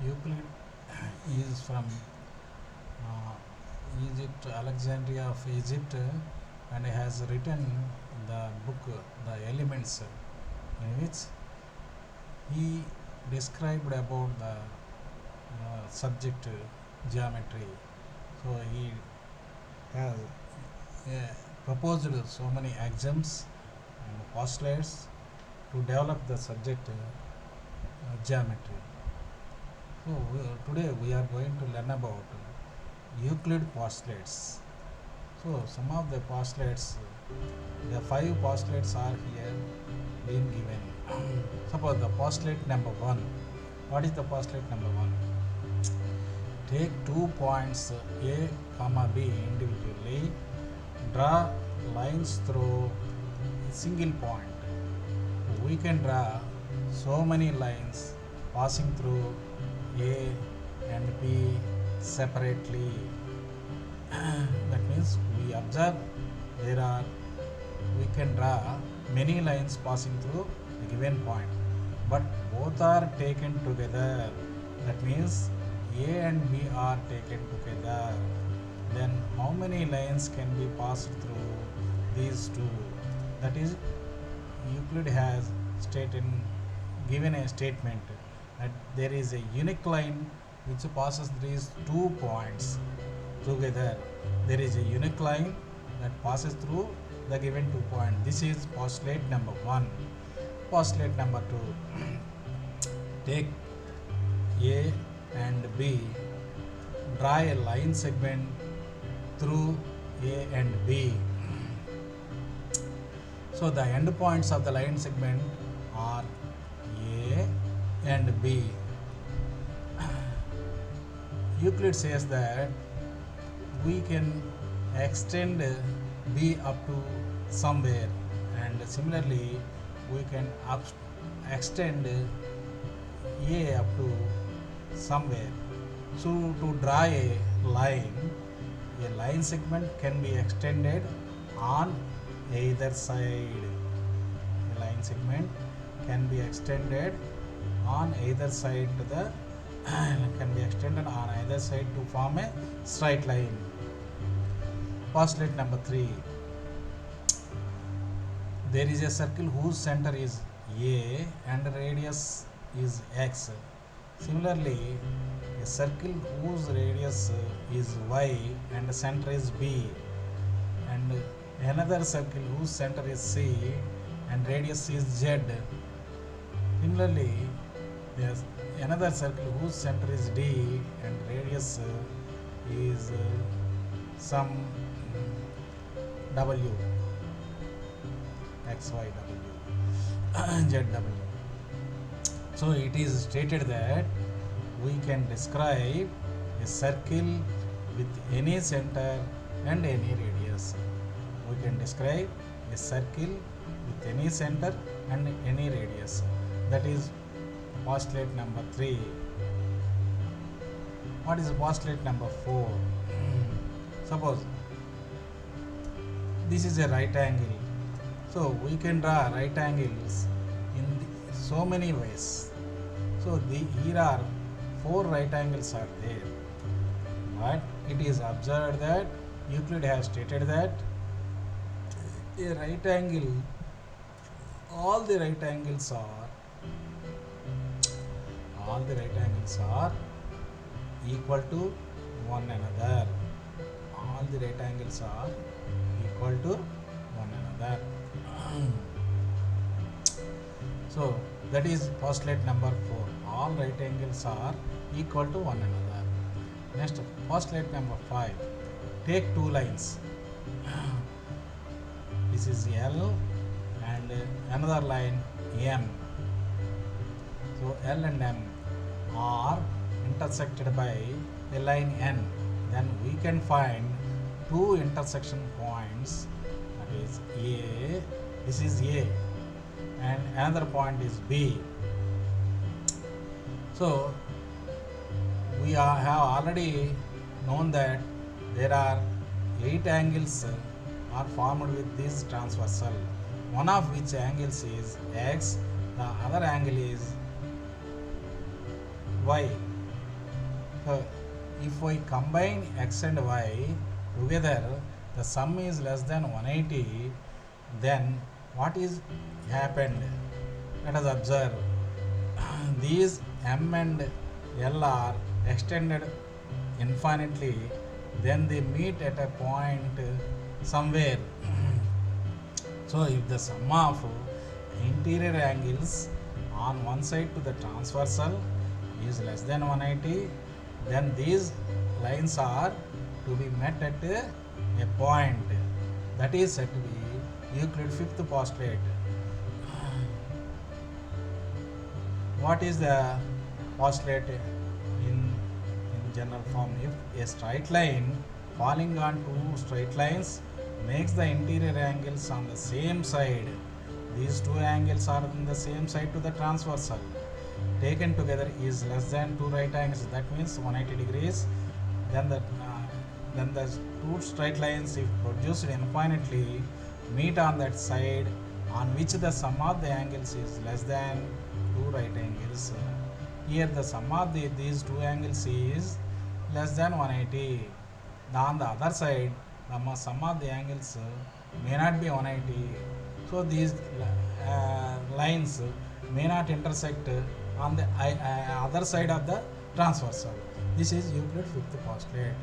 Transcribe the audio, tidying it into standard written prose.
Euclid is from uh, Egypt, Alexandria of Egypt, and has written the book The Elements, in which he described about the subject geometry. So he has proposed so many axioms and postulates to develop the subject geometry. So today we are going to learn about Euclid postulates. So some of the postulates, the 5 postulates are here being given. Suppose the postulate number 1. What is the postulate number 1? Take 2 points A, B individually. Draw lines through a single point. We can draw so many lines passing through A and B separately. That means we observe we can draw many lines passing through a given point, but both are taken together. That means A and B are taken together. Then how many lines can be passed through these two? That is, Euclid has given a statement that there is a unique line which passes these 2 points together. There is a unique line that passes through the given 2 points. This is postulate number 1. Postulate number 2. Take A and B, draw a line segment through A and B. So the endpoints of the line segment are A and B. Euclid says that we can extend B up to somewhere, and similarly we can extend A up to somewhere. So to draw a line segment can be extended on either side. A line segment can be extended on either side to form a straight line. Postulate number 3. There is a circle whose center is A and radius is x. Similarly, a circle whose radius is y and center is B, and another circle whose center is C and radius is Z. Similarly, there's another circle whose center is D and radius is some W, X, Y, W, Z, W. So it is stated that we can describe a circle with any center and any radius. We can describe a circle with any center and any radius. That is postulate number 3. What is postulate number 4? Suppose this is a right angle. So we can draw right angles in so many ways. So here are 4 right angles are there. But it is observed that Euclid has stated that a right angle, all the right angles are equal to one another. All the right angles are equal to one another. So that is postulate number 4. All right angles are equal to one another. Next, postulate number 5. Take 2 lines. This is L and another line M. So L and M are intersected by a line N. Then we can find 2 intersection points. That is A. This is A, and another point is B. So we have already known that there are 8 angles are formed with this transversal, one of which angles is x, the other angle is y. So if we combine x and y together, the sum is less than 180, then what is happened? Let us observe. These m and l are extended infinitely, then they meet at a point somewhere. So if the sum of interior angles on one side to the transversal is less than 180, then these lines are to be met at a point that is said to be Euclid fifth postulate. What is the postulate in general form? If a straight line falling on two straight lines makes the interior angles on the same side, these two angles are on the same side to the transversal, taken together is less than two right angles, that means 180 degrees, then the two straight lines, if produced infinitely, meet on that side on which the sum of the angles is less than two right angles. Here the sum of these two angles is less than 180. On the other side, the sum of the angles may not be 180. So these lines may not intersect on the other side of the transversal. This is Euclid fifth postulate.